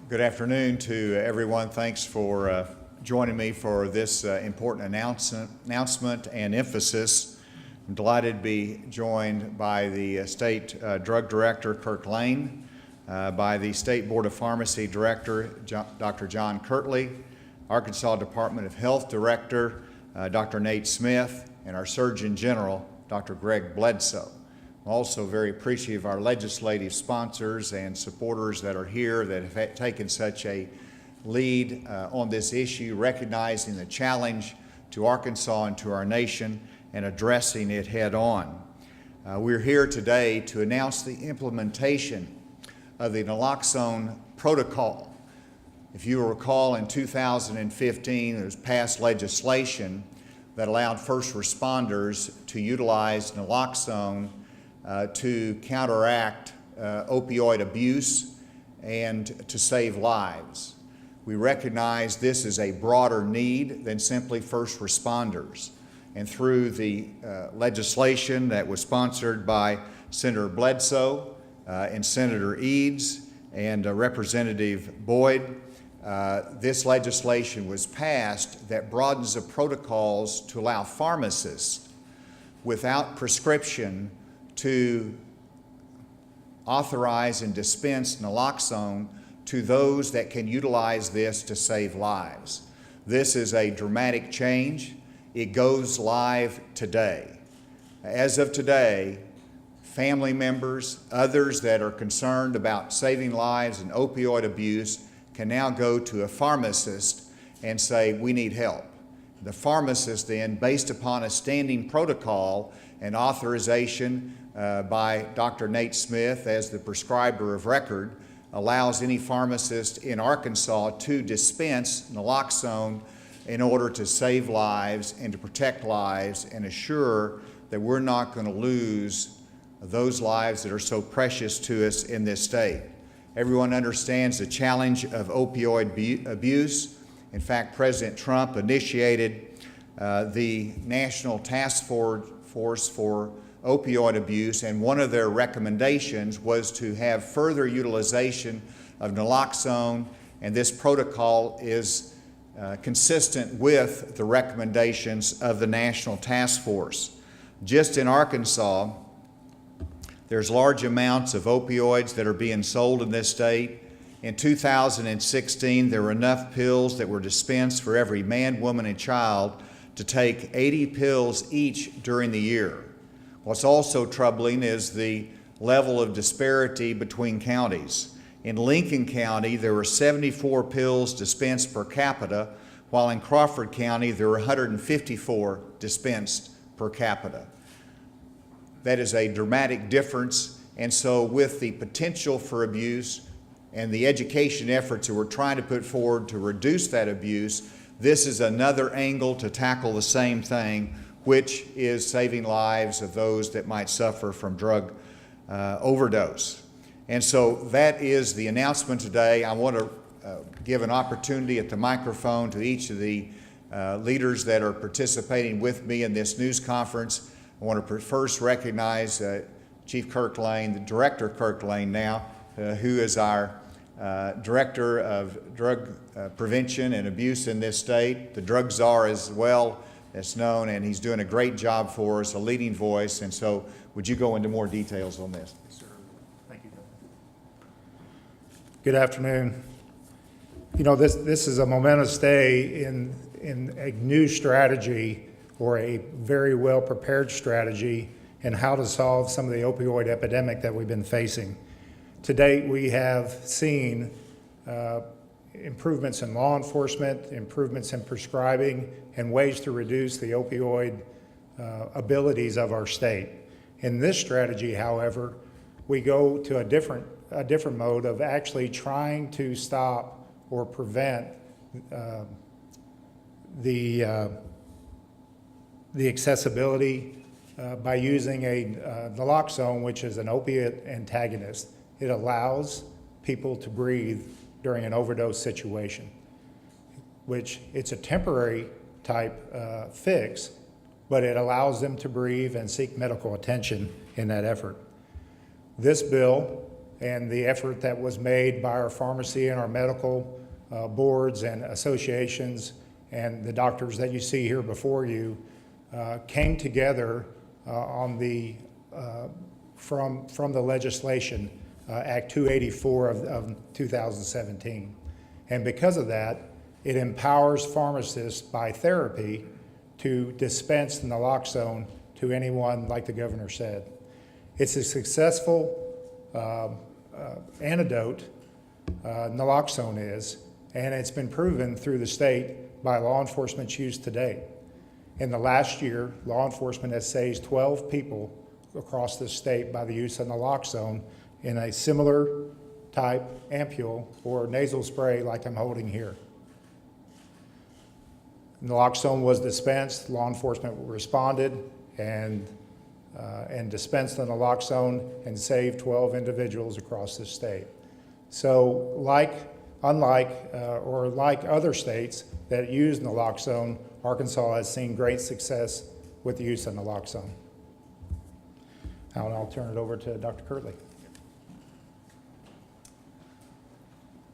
Good afternoon to everyone. Thanks for joining me for this important announcement and emphasis. I'm delighted to be joined by the State Drug Director, Kirk Lane, by the State Board of Pharmacy Director, Dr. John Kirtley, Arkansas Department of Health Director, Dr. Nate Smith, and our Surgeon General, Dr. Greg Bledsoe. I'm also very appreciative of our legislative sponsors and supporters that are here that have taken such a lead on this issue, recognizing the challenge to Arkansas and to our nation and addressing it head on. We're here today to announce the implementation of the Naloxone Protocol. If you will recall, in 2015, there was passed legislation that allowed first responders to utilize naloxone to counteract opioid abuse and to save lives. We recognize this is a broader need than simply first responders. And through the legislation that was sponsored by Senator Bledsoe and Senator Eads and Representative Boyd, this legislation was passed that broadens the protocols to allow pharmacists without prescription to authorize and dispense naloxone to those that can utilize this to save lives. This is a dramatic change. It goes live today. As of today, family members, others that are concerned about saving lives and opioid abuse can now go to a pharmacist and say, we need help. The pharmacist then, based upon a standing protocol and authorization by Dr. Nate Smith as the prescriber of record, allows any pharmacist in Arkansas to dispense naloxone in order to save lives and to protect lives and assure that we're not going to lose those lives that are so precious to us in this state. Everyone understands the challenge of opioid abuse. In fact, President Trump initiated the National Task Force for Opioid Abuse, and one of their recommendations was to have further utilization of naloxone, and this protocol is consistent with the recommendations of the National Task Force. Just in Arkansas, there's large amounts of opioids that are being sold in this state. In 2016, there were enough pills that were dispensed for every man, woman, and child to take 80 pills each during the year. What's also troubling is the level of disparity between counties. In Lincoln County, there were 74 pills dispensed per capita, while in Crawford County, there were 154 dispensed per capita. That is a dramatic difference, and so with the potential for abuse and the education efforts that we're trying to put forward to reduce that abuse, this is another angle to tackle the same thing, which is saving lives of those that might suffer from drug overdose. And so that is the announcement today. I want to give an opportunity at the microphone to each of the leaders that are participating with me in this news conference. I want to first recognize Chief Kirk Lane, the Director Kirk Lane now, who is our Director of Drug Prevention and Abuse in this state. The drug czar as well as known, and he's doing a great job for us, a leading voice. And so would you go into more details on this? Yes, sir. Thank you. Good afternoon. You know, this is a momentous day in a new strategy, or a very well prepared strategy, in how to solve some of the opioid epidemic that we've been facing. To date, we have seen improvements in law enforcement, improvements in prescribing, and ways to reduce the opioid abilities of our state. In this strategy, however, we go to a different mode of actually trying to stop or prevent the accessibility by using a naloxone, which is an opiate antagonist. It allows people to breathe during an overdose situation, which it's a temporary type fix, but it allows them to breathe and seek medical attention in that effort. This bill and the effort that was made by our pharmacy and our medical boards and associations and the doctors that you see here before you came together on the from the legislation, Act 284 of 2017. And because of that, it empowers pharmacists by therapy to dispense naloxone to anyone, like the governor said. It's a successful antidote, naloxone is, and it's been proven through the state by law enforcement's use to date. In the last year, law enforcement has saved 12 people across the state by the use of naloxone in a similar type ampule or nasal spray like I'm holding here. Naloxone was dispensed, law enforcement responded and dispensed the naloxone and saved 12 individuals across the state. So like other states that use naloxone, Arkansas has seen great success with the use of naloxone. Now I'll turn it over to Dr. Kirk Lane.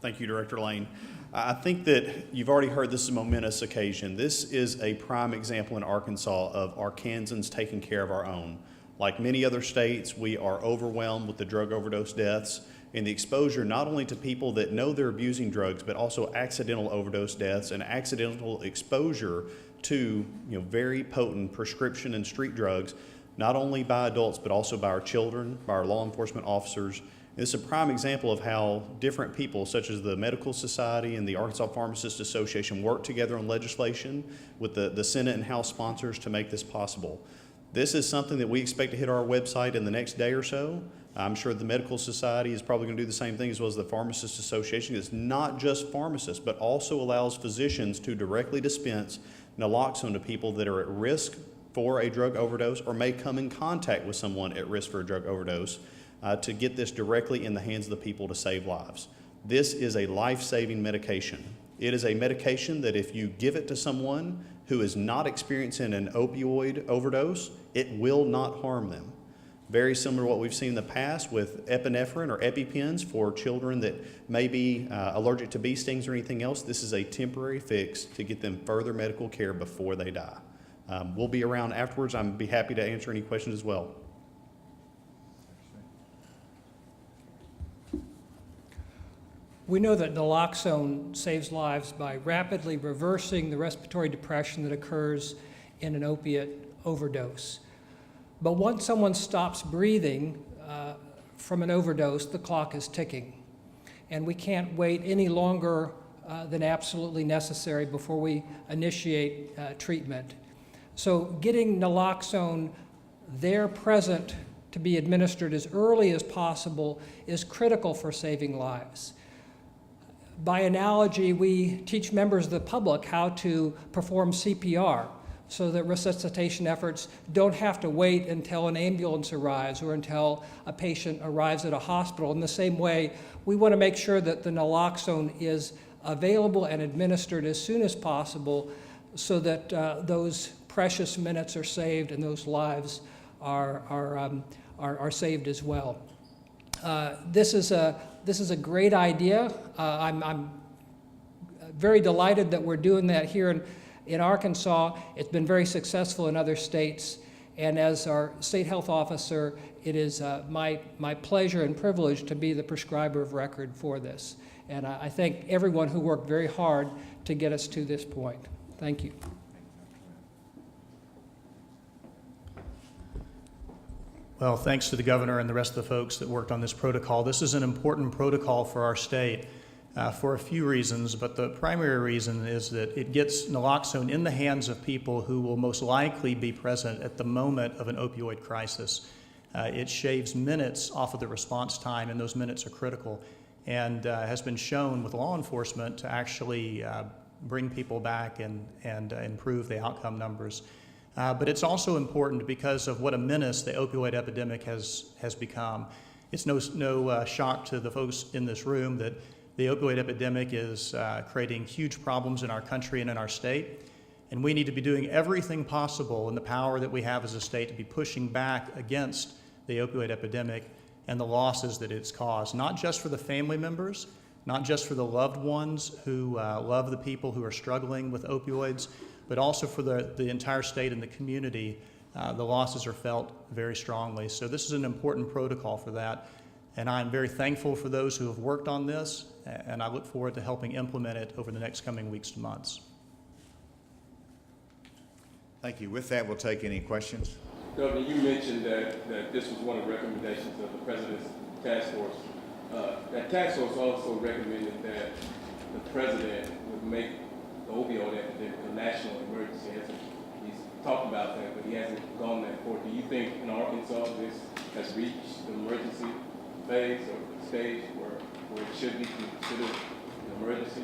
Thank you, Director Lane. I think that you've already heard this is a momentous occasion. This is a prime example in Arkansas of Arkansans taking care of our own. Like many other states, we are overwhelmed with the drug overdose deaths and the exposure not only to people that know they're abusing drugs, but also accidental overdose deaths and accidental exposure to very potent prescription and street drugs, not only by adults, but also by our children, by our law enforcement officers. This is a prime example of how different people, such as the Medical Society and the Arkansas Pharmacists Association, work together on legislation with the Senate and House sponsors to make this possible. This is something that we expect to hit our website in the next day or so. I'm sure the Medical Society is probably going to do the same thing, as well as the Pharmacists Association. It's not just pharmacists, but also allows physicians to directly dispense naloxone to people that are at risk for a drug overdose or may come in contact with someone at risk for a drug overdose, to get this directly in the hands of the people to save lives. This is a life-saving medication. It is a medication that if you give it to someone who is not experiencing an opioid overdose, it will not harm them. Very similar to what we've seen in the past with epinephrine or EpiPens for children that may be allergic to bee stings or anything else. This is a temporary fix to get them further medical care before they die. We'll be around afterwards. I'd be happy to answer any questions as well. We know that naloxone saves lives by rapidly reversing the respiratory depression that occurs in an opiate overdose. But once someone stops breathing from an overdose, the clock is ticking. And we can't wait any longer than absolutely necessary before we initiate treatment. So getting naloxone there present to be administered as early as possible is critical for saving lives. By analogy, we teach members of the public how to perform CPR so that resuscitation efforts don't have to wait until an ambulance arrives or until a patient arrives at a hospital. In the same way, we want to make sure that the naloxone is available and administered as soon as possible so that those precious minutes are saved and those lives are saved as well. This is a great idea. I'm very delighted that we're doing that here in Arkansas. It's been very successful in other states. And as our state health officer, it is my pleasure and privilege to be the prescriber of record for this. And I thank everyone who worked very hard to get us to this point. Thank you. Well, thanks to the governor and the rest of the folks that worked on this protocol. This is an important protocol for our state for a few reasons, but the primary reason is that it gets naloxone in the hands of people who will most likely be present at the moment of an opioid crisis. It shaves minutes off of the response time, and those minutes are critical, and has been shown with law enforcement to actually bring people back and improve the outcome numbers. But it's also important because of what a menace the opioid epidemic has become. It's no shock to the folks in this room that the opioid epidemic is creating huge problems in our country and in our state. And we need to be doing everything possible in the power that we have as a state to be pushing back against the opioid epidemic and the losses that it's caused, not just for the family members, not just for the loved ones who love the people who are struggling with opioids, but also for the entire state and the community. The losses are felt very strongly. So this is an important protocol for that. And I'm very thankful for those who have worked on this, and I look forward to helping implement it over the next coming weeks to months. Thank you. With that, we'll take any questions. Governor, you mentioned that this was one of the recommendations of the President's task force. That task force also recommended that the President would make the opioid epidemic a national emergency. He's talked about that, but he hasn't gone that far. Do you think in Arkansas this has reached the emergency phase or stage where it should be considered an emergency?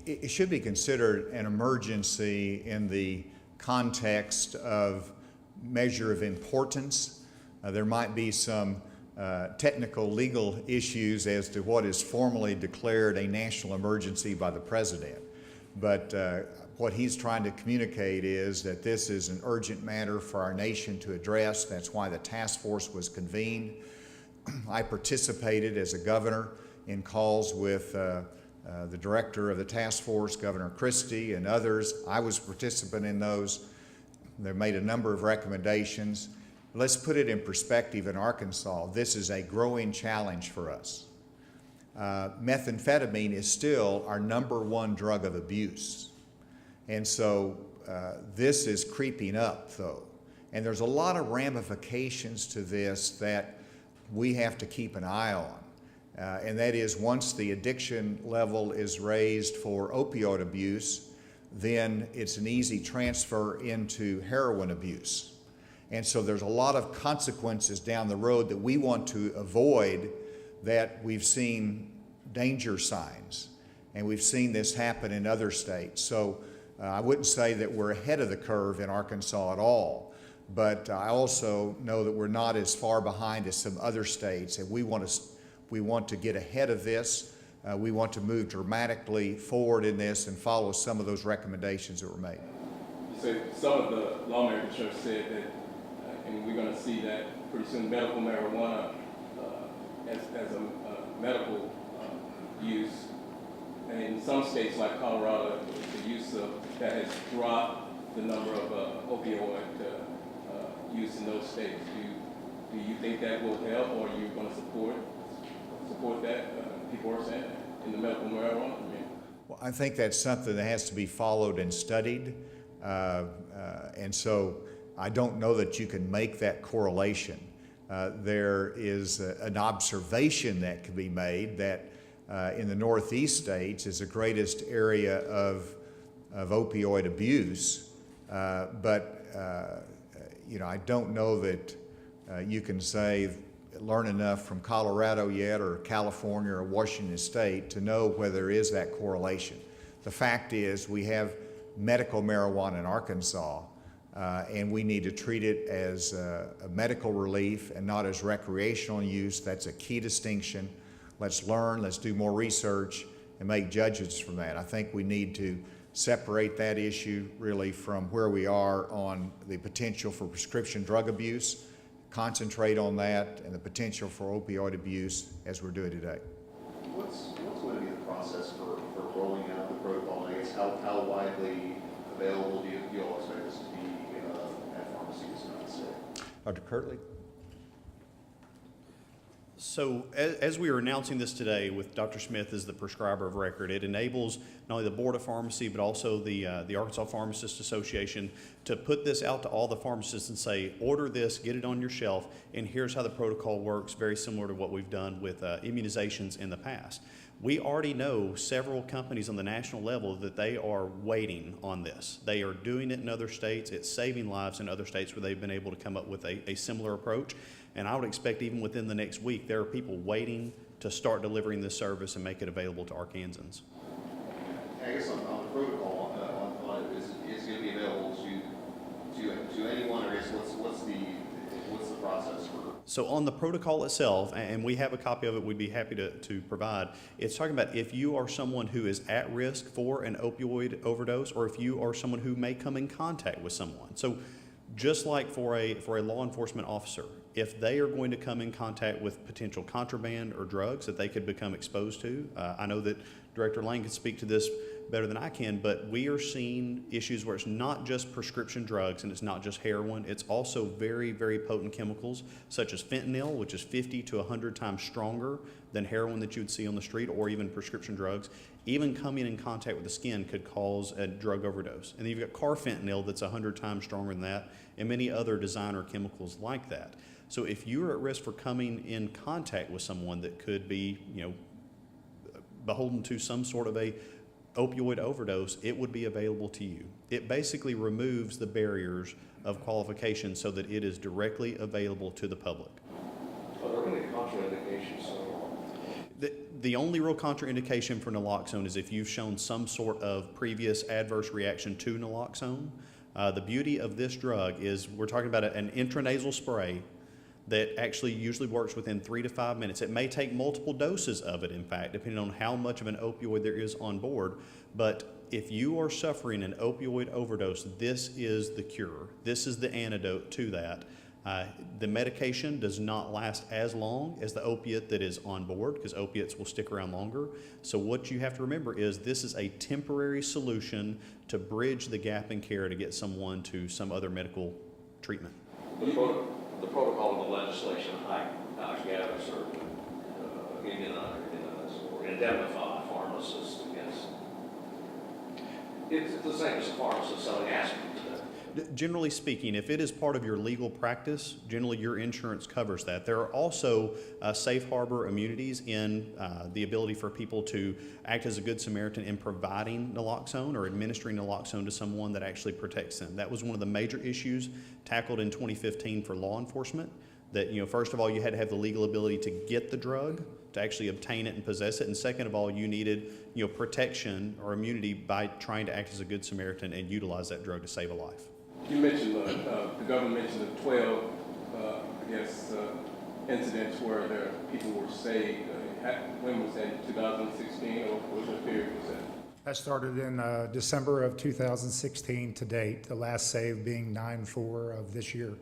It should be considered an emergency in the context of measure of importance. There might be some technical legal issues as to what is formally declared a national emergency by the President. But what he's trying to communicate is that this is an urgent matter for our nation to address. That's why the task force was convened. I participated as a governor in calls with the director of the task force, Governor Christie, and others. I was a participant in those. They made a number of recommendations. Let's put it in perspective in Arkansas. This is a growing challenge for us. Methamphetamine is still our #1 drug of abuse. And so this is creeping up, though. And there's a lot of ramifications to this that we have to keep an eye on. And that is, once the addiction level is raised for opioid abuse, then it's an easy transfer into heroin abuse. And so there's a lot of consequences down the road that we want to avoid, that we've seen danger signs. And we've seen this happen in other states. So I wouldn't say that we're ahead of the curve in Arkansas at all. But I also know that we're not as far behind as some other states. And we want to get ahead of this. We want to move dramatically forward in this and follow some of those recommendations that were made. You said some of the lawmakers have said that, and we're going to see that pretty soon, medical marijuana as a medical use. And in some states like Colorado, the use of that has dropped the number of opioid use in those states. Do you think that will help, or are you going to support that? People are saying that in the medical marijuana. Well, I think that's something that has to be followed and studied. And so I don't know that you can make that correlation. There is an observation that can be made that in the Northeast states is the greatest area of opioid abuse. But I don't know that you can say, learn enough from Colorado yet, or California or Washington State to know whether there is that correlation. The fact is, we have medical marijuana in Arkansas, and we need to treat it as a medical relief and not as recreational use. That's a key distinction. Let's learn, let's do more research, and make judgments from that. I think we need to separate that issue really from where we are on the potential for prescription drug abuse, concentrate on that and the potential for opioid abuse as we're doing today. What's going to be the process for rolling out the protocol? I guess how widely available do you all expect this to be at pharmacies in the state? Dr. Kirtley? So as we are announcing this today with Dr. Smith as the prescriber of record, it enables not only the Board of Pharmacy but also the Arkansas Pharmacists Association to put this out to all the pharmacists and say, order this, get it on your shelf, and here's how the protocol works, very similar to what we've done with immunizations in the past. We already know several companies on the national level that they are waiting on this. They are doing it in other states. It's saving lives in other states where they've been able to come up with a similar approach. And I would expect even within the next week, there are people waiting to start delivering this service and make it available to Arkansans. I guess on the protocol, is going to be available to anyone, or what's the process for? So on the protocol itself, and we have a copy of it, we'd be happy to provide, it's talking about if you are someone who is at risk for an opioid overdose, or if you are someone who may come in contact with someone. So Just like for a law enforcement officer, if they are going to come in contact with potential contraband or drugs that they could become exposed to, I know that Director Lane can speak to this better than I can, but we are seeing issues where it's not just prescription drugs and it's not just heroin, it's also very, very potent chemicals such as fentanyl, which is 50 to 100 times stronger than heroin that you would see on the street, or even prescription drugs. Even coming in contact with the skin could cause a drug overdose. And then you've got carfentanil that's 100 times stronger than that, and many other designer chemicals like that. So if you're at risk for coming in contact with someone that could be, beholden to some sort of a opioid overdose, it would be available to you. It basically removes the barriers of qualification so that it is directly available to the public. Are there any contraindications? The only real contraindication for naloxone is if you've shown some sort of previous adverse reaction to naloxone. The beauty of this drug is we're talking about an intranasal spray that actually usually works within 3 to 5 minutes. It may take multiple doses of it, in fact, depending on how much of an opioid there is on board. But if you are suffering an opioid overdose, this is the cure. This is the antidote to that. The medication does not last as long as the opiate that is on board, because opiates will stick around longer. So what you have to remember is this is a temporary solution to bridge the gap in care to get someone to some other medical treatment. The protocol in the legislation, I gather, certainly or indemnify pharmacists against. It's the same as a pharmacist selling aspirin today. Generally speaking, if it is part of your legal practice, generally your insurance covers that. There are also safe harbor immunities in the ability for people to act as a good Samaritan in providing naloxone or administering naloxone to someone that actually protects them. That was one of the major issues tackled in 2015 for law enforcement. That, first of all, you had to have the legal ability to get the drug, to actually obtain it and possess it, and second of all, you needed, protection or immunity by trying to act as a good Samaritan and utilize that drug to save a life. You mentioned, the government mentioned the 12, incidents where people were saved. When was that, 2016, or what period was that? That started in December of 2016 to date, the last save being 9/4 of this year.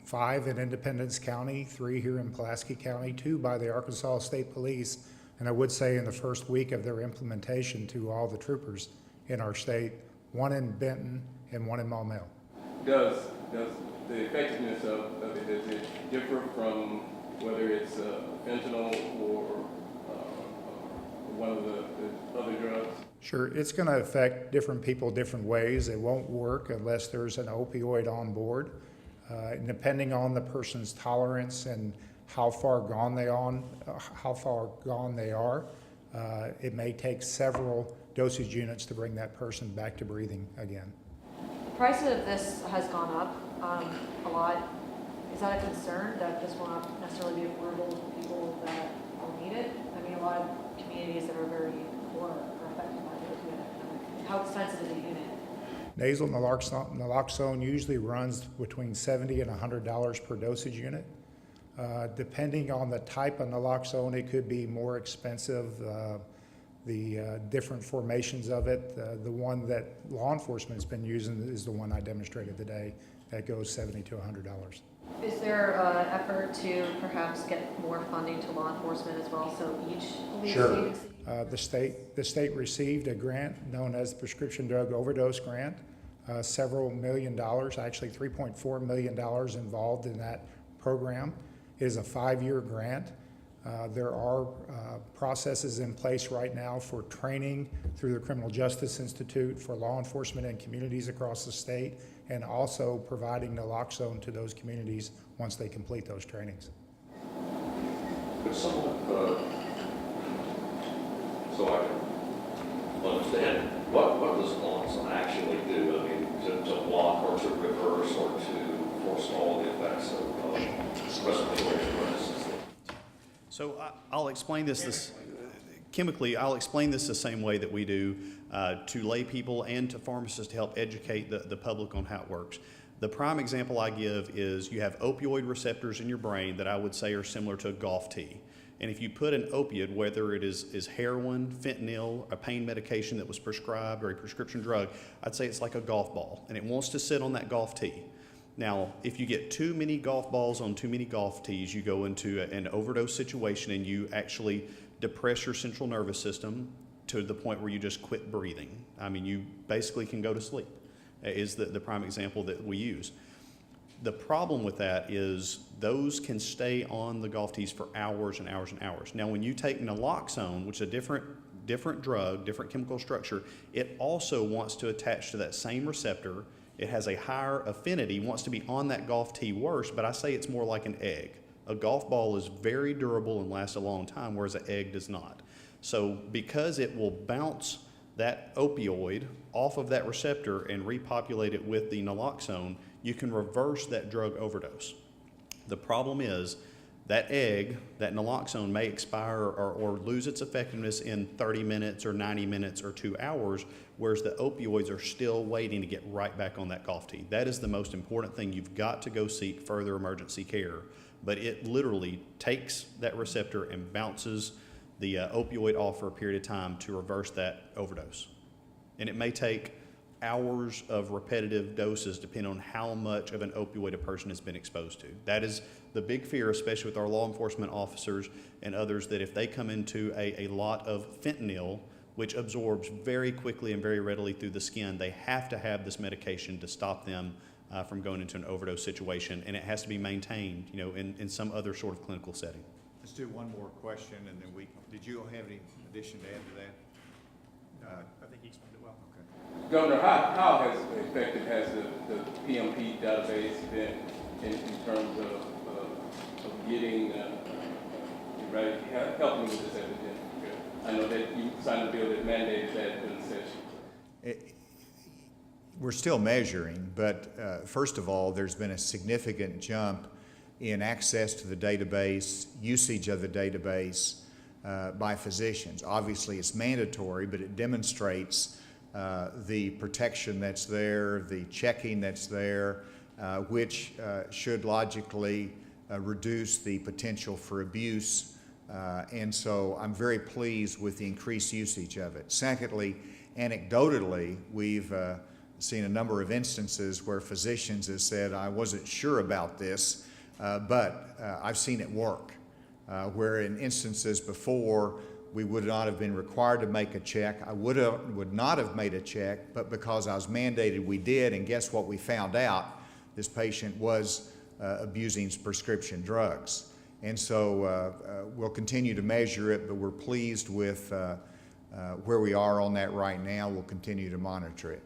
5 in Independence County, 3 here in Pulaski County, 2 by the Arkansas State Police, and I would say in the first week of their implementation to all the troopers in our state, 1 in Benton and 1 in Maumelle. Does the effectiveness of it, does it differ from whether it's fentanyl or one of the other drugs? Sure, it's going to affect different people different ways. It won't work unless there's an opioid on board. And depending on the person's tolerance and how far gone they are, it may take several dosage units to bring that person back to breathing again. The price of this has gone up a lot. Is that a concern that this will not necessarily be affordable to people that will need it? I mean, a lot of communities that are very poor are affected by the opioid epidemic. How expensive is a unit? Nasal naloxone usually runs between $70 and $100 per dosage unit. Depending on the type of naloxone, it could be more expensive. The different formations of it, the one that law enforcement has been using is the one I demonstrated today. That goes $70 to $100. Is there an effort to perhaps get more funding to law enforcement as well, so each police Sure. agency? The state received a grant known as the Prescription Drug Overdose Grant, several $1 million, actually $3.4 million involved in that program. It is a 5-year grant. There are processes in place right now for training through the Criminal Justice Institute for law enforcement and communities across the state, and also providing naloxone to those communities once they complete those trainings. Could someone, so I can understand, what does naloxone actually do? I mean, to block or to reverse or to forestall the effects of respiratory arrest? So I'll explain this chemically. I'll explain this the same way that we do to lay people and to pharmacists to help educate the public on how it works. The prime example I give is you have opioid receptors in your brain that I would say are similar to a golf tee. And if you put an opiate, whether it is heroin, fentanyl, a pain medication that was prescribed, or a prescription drug, I'd say it's like a golf ball, and it wants to sit on that golf tee. Now, if you get too many golf balls on too many golf tees, you go into an overdose situation and you actually depress your central nervous system to the point where you just quit breathing. I mean, you basically can go to sleep, is the prime example that we use. The problem with that is those can stay on the golf tees for hours and hours and hours. Now, when you take naloxone, which is a different drug, different chemical structure, it also wants to attach to that same receptor. It has a higher affinity, wants to be on that golf tee worse, but I say it's more like an egg. A golf ball is very durable and lasts a long time, whereas an egg does not. So because it will bounce that opioid off of that receptor and repopulate it with the naloxone, you can reverse that drug overdose. The problem is that egg, that naloxone, may expire or lose its effectiveness in 30 minutes or 90 minutes or 2 hours, whereas the opioids are still waiting to get right back on that golf tee. That is the most important thing. You've got to go seek further emergency care. But it literally takes that receptor and bounces the opioid off for a period of time to reverse that overdose. And it may take hours of repetitive doses depending on how much of an opioid a person has been exposed to. That is the big fear, especially with our law enforcement officers and others, that if they come into a lot of fentanyl, which absorbs very quickly and very readily through the skin, they have to have this medication to stop them from going into an overdose situation, and it has to be maintained, in some other sort of clinical setting. Let's do one more question, and then did you have any addition to add to that? I think he explained it well. Okay. Governor, how effective has the PMP database been in terms of getting, helping with this epidemic? I know that you signed a bill that mandated that in the session. We're still measuring, but first of all, there's been a significant jump in access to the database, usage of the database by physicians. Obviously, it's mandatory, but it demonstrates the protection that's there, the checking that's there, which should logically reduce the potential for abuse. And so I'm very pleased with the increased usage of it. Secondly, anecdotally, we've seen a number of instances where physicians have said, I wasn't sure about this, but I've seen it work. Where in instances before, we would not have been required to make a check. I would not have made a check, but because I was mandated, we did, and guess what we found out? This patient was abusing prescription drugs. And so we'll continue to measure it, but we're pleased with where we are on that right now. We'll continue to monitor it.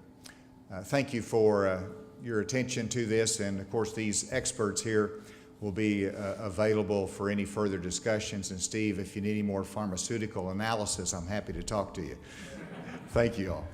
Thank you for your attention to this, and of course these experts here will be available for any further discussions. And Steve, if you need any more pharmaceutical analysis, I'm happy to talk to you. Thank you all.